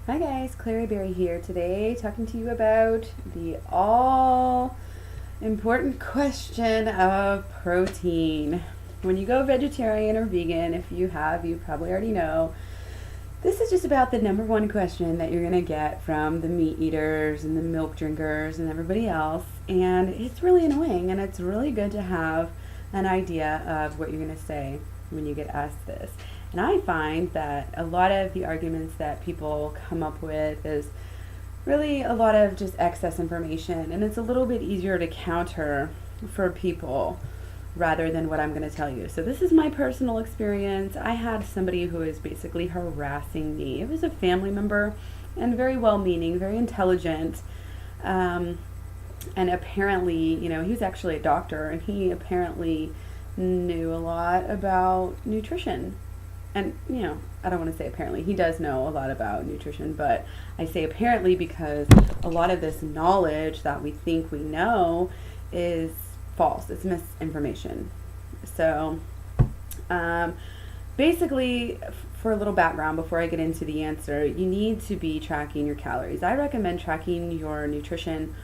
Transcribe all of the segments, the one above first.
Hi guys, Clary Berry here today talking to you about the all important question of protein. When you go vegetarian or vegan, if you have, you probably already know, this is just about the number one question that you're going to get from the meat eaters and the milk drinkers and everybody else. And it's really annoying, and it's really good to have an idea of what you're going to say when you get asked this. And I find that a lot of the arguments that people come up with is really a lot of just excess information, and it's a little bit easier to counter for people rather than what I'm going to tell you. So this is my personal experience. I had somebody who was basically harassing me. It was a family member and very well-meaning, very intelligent. Um, and apparently, he was actually a doctor, and he apparently knew a lot about nutrition. And, I don't want to say apparently. He does know a lot about nutrition, but I say apparently because a lot of this knowledge that we think we know is false. It's misinformation. So, um, basically, for a little background before I get into the answer, you need to be tracking your calories. I recommend tracking your nutrition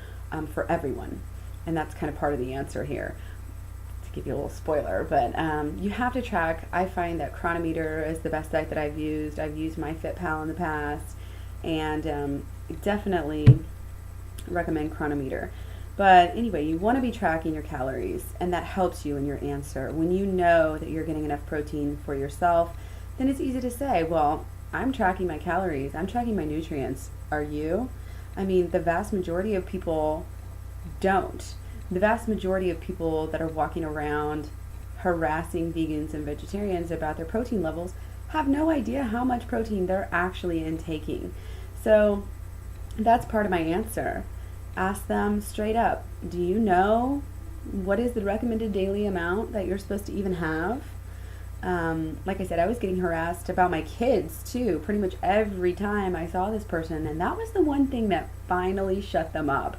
for everyone, and that's kind of part of the answer here. To give you a little spoiler, but you have to track. I find that Chronometer is the best site that I've used. I've used MyFitPal in the past, and definitely recommend Chronometer. But anyway, you want to be tracking your calories, and that helps you in your answer. When you know that you're getting enough protein for yourself, then it's easy to say, well, I'm tracking my calories, I'm tracking my nutrients. Are you? I mean, the vast majority of people don't. The vast majority of people that are walking around harassing vegans and vegetarians about their protein levels have no idea how much protein they're actually intaking. So that's part of my answer. Ask them straight up, do you know what is the recommended daily amount that you're supposed to even have? Like I said, I was getting harassed about my kids too, pretty much every time I saw this person, and that was the one thing that finally shut them up,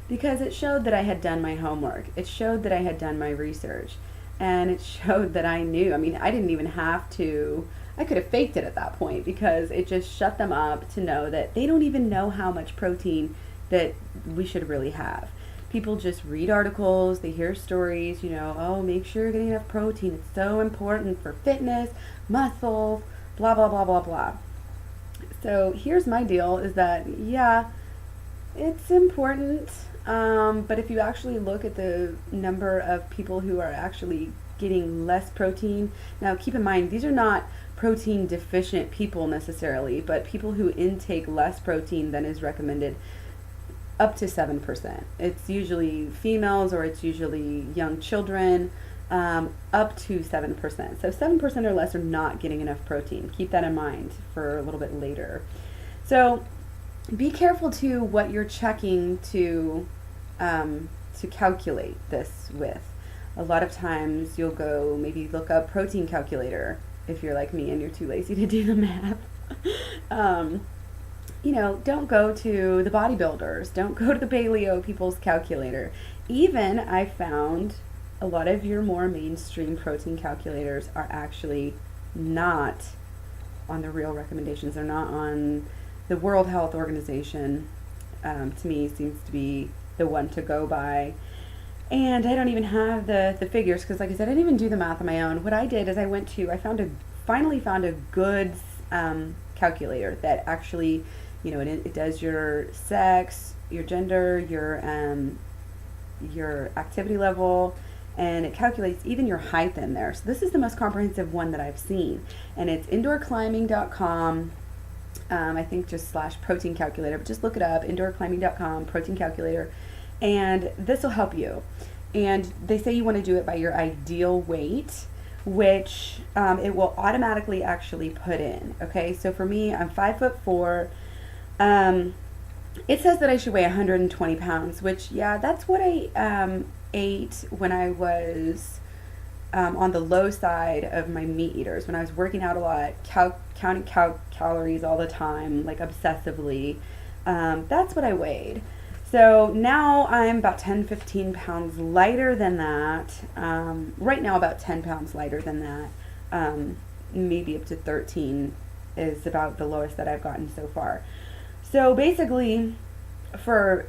because it showed that I had done my homework. It showed that I had done my research, and it showed that I knew. I mean, I didn't even have to. I could have faked it at that point, because it just shut them up to know that they don't even know how much protein that we should really have. People just read articles, they hear stories, oh, make sure you're getting enough protein. It's so important for fitness, muscle, blah, blah, blah, blah, blah. So here's my deal is that, yeah, it's important, but if you actually look at the number of people who are actually getting less protein, now keep in mind, these are not protein deficient people necessarily, but people who intake less protein than is recommended, up to 7%. It's usually females, or it's usually young children, up to 7%. So 7% or less are not getting enough protein. Keep that in mind for a little bit later. So be careful too what you're checking to calculate this with. A lot of times you'll go maybe look up protein calculator if you're like me and you're too lazy to do the math. um, don't go to the bodybuilders. Don't go to the Paleo people's calculator. Even I found a lot of your more mainstream protein calculators are actually not on the real recommendations. They're not on the World Health Organization. To me, seems to be the one to go by. And I don't even have the figures, because like I said, I didn't even do the math on my own. What I did is finally found a good calculator that actually, it does your sex, your gender, your activity level, and it calculates even your height in there. So this is the most comprehensive one that I've seen, and it's indoorclimbing.com. I think just slash protein calculator, but just look it up, indoorclimbing.com, protein calculator, and this will help you. And they say you want to do it by your ideal weight, which it will automatically actually put in. Okay, so for me, I'm 5'4". It says that I should weigh 120 pounds, which, yeah, that's what I ate when I was on the low side of my meat eaters, when I was working out a lot, counting calories all the time, like obsessively. That's what I weighed. So now I'm about 10, 15 pounds lighter than that. Right now about 10 pounds lighter than that. Maybe up to 13 is about the lowest that I've gotten so far. So basically, for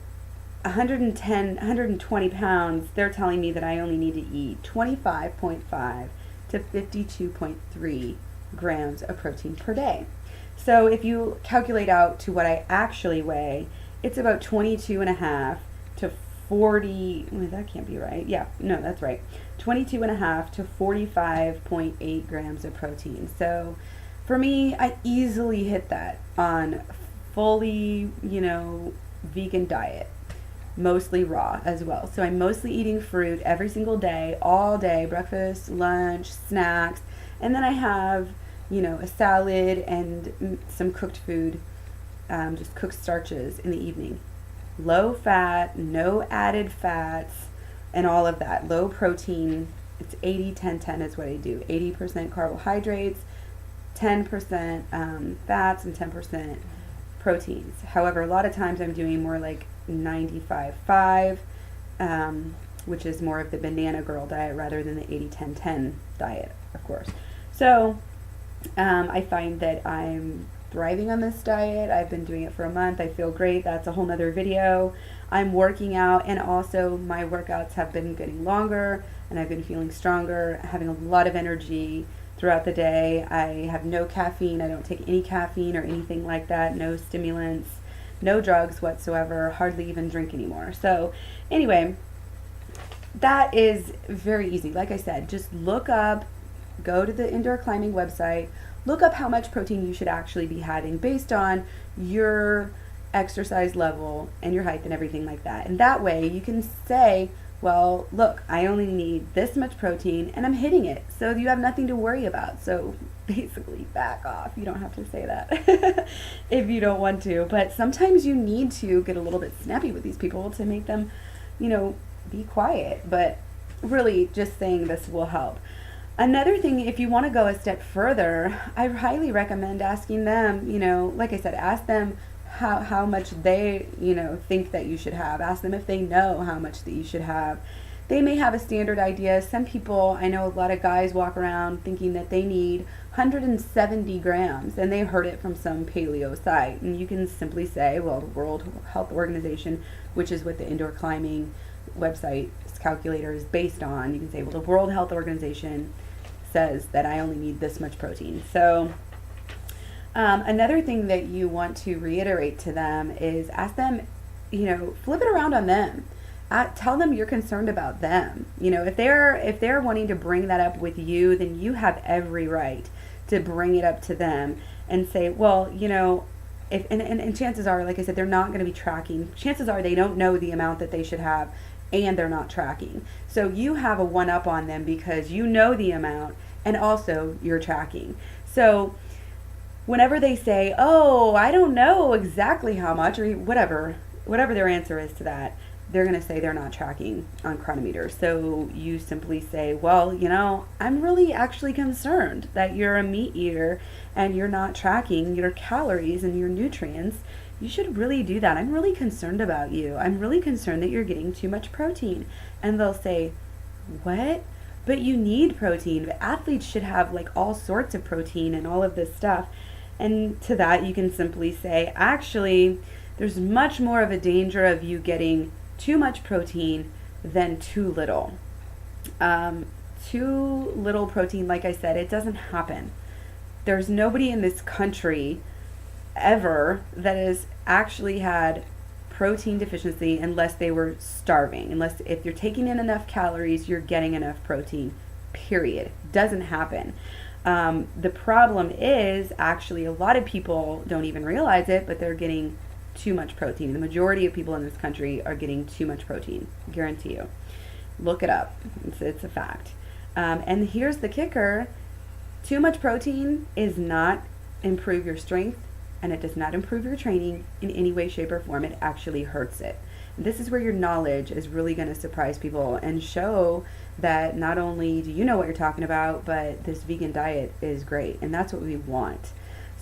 120 pounds, they're telling me that I only need to eat 25.5 to 52.3 grams of protein per day. So if you calculate out to what I actually weigh, it's about 22 and a half to 40, well, that can't be right. Yeah, no, that's right. 22 and a half to 45.8 grams of protein. So for me, I easily hit that on fully, vegan diet, mostly raw as well. So I'm mostly eating fruit every single day, all day, breakfast, lunch, snacks, and then I have, a salad and some cooked food, just cooked starches in the evening. Low fat, no added fats, and all of that. Low protein. It's 80-10-10 is what I do. 80% carbohydrates, 10% fats, and 10% proteins. However, a lot of times I'm doing more like 95-5, which is more of the banana girl diet rather than the 80-10-10 diet, of course. So I find that I'm thriving on this diet. I've been doing it for a month. I feel great. That's a whole nother video. I'm working out, and also my workouts have been getting longer, and I've been feeling stronger, having a lot of energy throughout the day. I have no caffeine. I don't take any caffeine or anything like that. No stimulants, no drugs whatsoever, hardly even drink anymore. So anyway, that is very easy. Like I said, just look up, go to the indoor climbing website, look up how much protein you should actually be having based on your exercise level and your height and everything like that. And that way you can say, well, look, I only need this much protein and I'm hitting it. So you have nothing to worry about. So basically back off. You don't have to say that if you don't want to. But sometimes you need to get a little bit snappy with these people to make them, be quiet. But really just saying this will help. Another thing, if you want to go a step further, I highly recommend asking them, like I said, ask them how much they, think that you should have. Ask them if they know how much that you should have. They may have a standard idea. Some people, I know a lot of guys walk around thinking that they need 170 grams, and they heard it from some paleo site. And you can simply say, well, the World Health Organization, which is what the indoor climbing website calculator is based on, you can say, well, the World Health Organization says that I only need this much protein. So another thing that you want to reiterate to them is ask them, flip it around on them. Tell them you're concerned about them. If they're wanting to bring that up with you, then you have every right to bring it up to them and say, well, if and chances are, like I said, they're not going to be tracking. Chances are they don't know the amount that they should have, and they're not tracking. So you have a one up on them because you know the amount and also you're tracking. So whenever they say, oh, I don't know exactly how much, or whatever their answer is to that, they're going to say they're not tracking on Cronometer. So you simply say, well, I'm really actually concerned that you're a meat eater and you're not tracking your calories and your nutrients. You should really do that. I'm really concerned about you. I'm really concerned that you're getting too much protein. And they'll say, what? But you need protein. Athletes should have like all sorts of protein and all of this stuff. And to that you can simply say, actually, there's much more of a danger of you getting too much protein than too little. Too little protein, like I said, it doesn't happen. There's nobody in this country ever that has actually had protein deficiency unless they were starving. Unless if you're taking in enough calories, you're getting enough protein, period. Doesn't happen. The problem is actually a lot of people don't even realize it, but they're getting too much protein. The majority of people in this country are getting too much protein, guarantee you. Look it up. It's a fact. And here's the kicker. Too much protein is not improve your strength, and it does not improve your training in any way, shape, or form. It actually hurts it. This is where your knowledge is really going to surprise people and show that not only do you know what you're talking about, but this vegan diet is great, and that's what we want.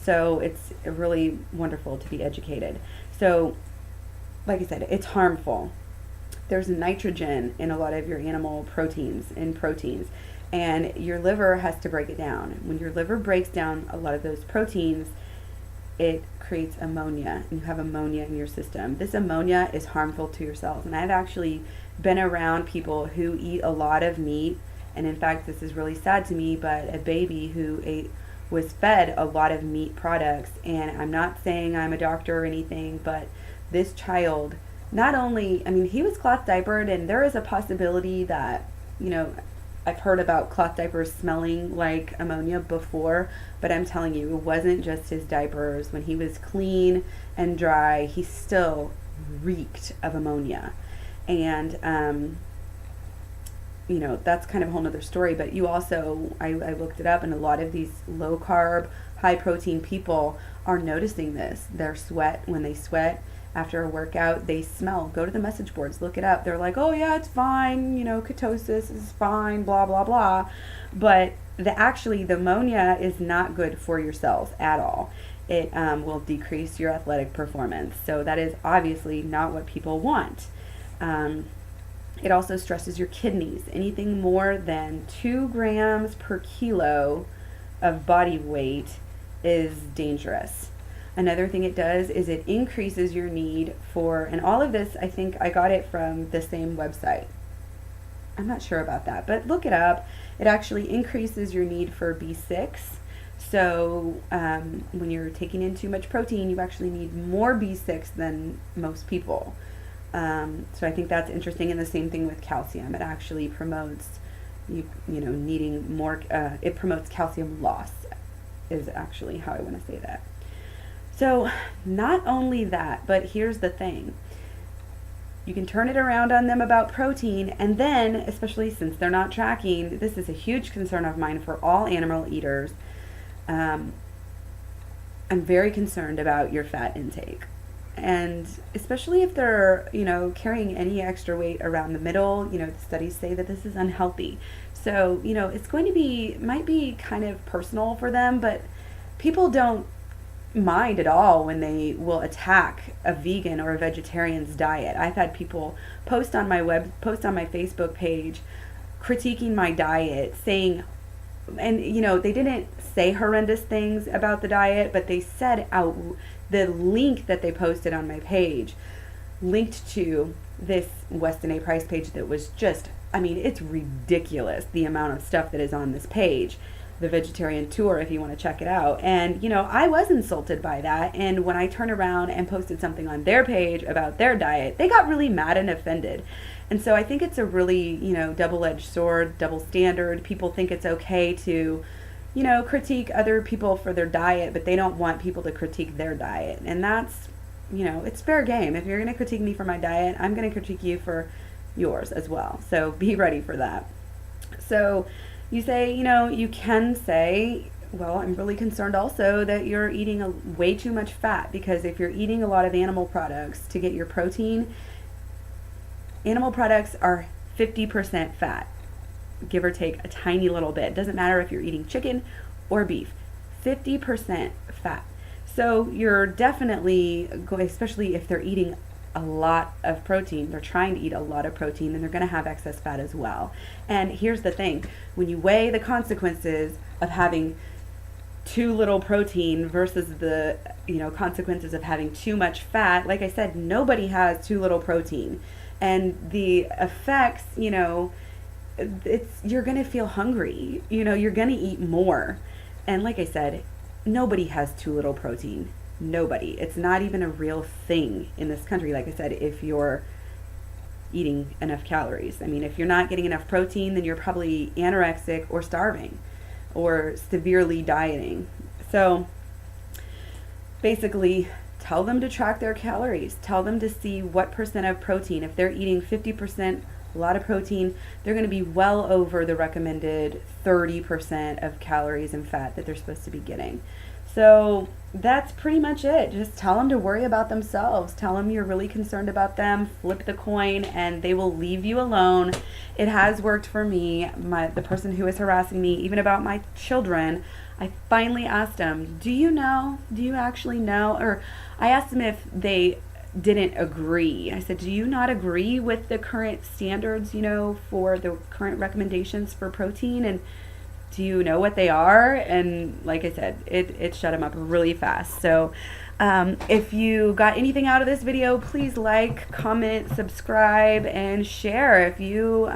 So it's really wonderful to be educated. So, like I said, it's harmful. There's nitrogen in a lot of your animal proteins, and your liver has to break it down. When your liver breaks down a lot of those proteins, it creates ammonia, and you have ammonia in your system. This ammonia is harmful to your cells, and I've actually been around people who eat a lot of meat, and in fact, this is really sad to me, but a baby who was fed a lot of meat products, and I'm not saying I'm a doctor or anything, but this child, not only, I mean, he was cloth diapered, and there is a possibility that, I've heard about cloth diapers smelling like ammonia before, but I'm telling you, it wasn't just his diapers. When he was clean and dry, he still reeked of ammonia. And, that's kind of a whole nother story, but you also, I looked it up, and a lot of these low carb, high protein people are noticing this. Their sweat, when they sweat after a workout, they smell. Go to the message boards, look it up. They're like, oh yeah, it's fine, ketosis is fine, blah, blah, blah. But the ammonia is not good for your cells at all. It will decrease your athletic performance. So that is obviously not what people want. It also stresses your kidneys. Anything more than 2 grams per kilo of body weight is dangerous. Another thing it does is it increases your need for, and all of this, I think I got it from the same website. I'm not sure about that, but look it up. It actually increases your need for B6. So when you're taking in too much protein, you actually need more B6 than most people. So I think that's interesting, and the same thing with calcium. It actually promotes needing more, it promotes calcium loss, is actually how I want to say that. So not only that, but here's the thing. You can turn it around on them about protein, and then, especially since they're not tracking, this is a huge concern of mine for all animal eaters. I'm very concerned about your fat intake. And especially if they're, carrying any extra weight around the middle, the studies say that this is unhealthy. So, it's might be kind of personal for them, but people don't mind at all when they will attack a vegan or a vegetarian's diet. I've had people post on my Facebook page critiquing my diet, saying, and they didn't say horrendous things about the diet, but they said out the link that they posted on my page linked to this Weston A. Price page that was just, it's ridiculous the amount of stuff that is on this page. The Vegetarian Tour, if you want to check it out. And, I was insulted by that. And when I turned around and posted something on their page about their diet, they got really mad and offended. And so I think it's a really, double-edged sword, double standard. People think it's okay to, critique other people for their diet, but they don't want people to critique their diet. And that's, it's fair game. If you're going to critique me for my diet, I'm going to critique you for yours as well. So be ready for that. So you say, you can say, well, I'm really concerned also that you're eating way too much fat, because if you're eating a lot of animal products to get your protein, animal products are 50% fat, give or take a tiny little bit. It doesn't matter if you're eating chicken or beef, 50% fat. So you're definitely going, especially if they're eating a lot of protein, they're trying to eat a lot of protein, and they're going to have excess fat as well. And here's the thing, when you weigh the consequences of having too little protein versus the consequences of having too much fat, like I said, nobody has too little protein, and the effects, you're going to feel hungry, you're going to eat more. And like I said, nobody has too little protein. Nobody. It's not even a real thing in this country, like I said, if you're eating enough calories. If you're not getting enough protein, then you're probably anorexic or starving or severely dieting. So basically, tell them to track their calories. Tell them to see what percent of protein. If they're eating 50%, a lot of protein, they're going to be well over the recommended 30% of calories and fat that they're supposed to be getting. So that's pretty much it. Just tell them to worry about themselves. Tell them you're really concerned about them. Flip the coin, and they will leave you alone. It has worked for me. The person who was harassing me, even about my children, I finally asked them, do you know? Do you actually know? Or I asked them if they didn't agree. I said, do you not agree with the current standards, for the current recommendations for protein? And do you know what they are? And like I said, it shut him up really fast. So if you got anything out of this video, please like, comment, subscribe, and share. If you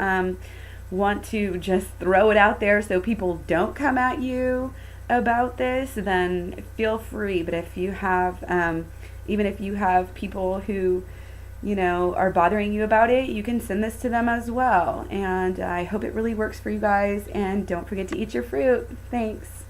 want to just throw it out there so people don't come at you about this, then feel free. But if you have even if you have people who are bothering you about it, you can send this to them as well. And I hope it really works for you guys, and don't forget to eat your fruit. Thanks.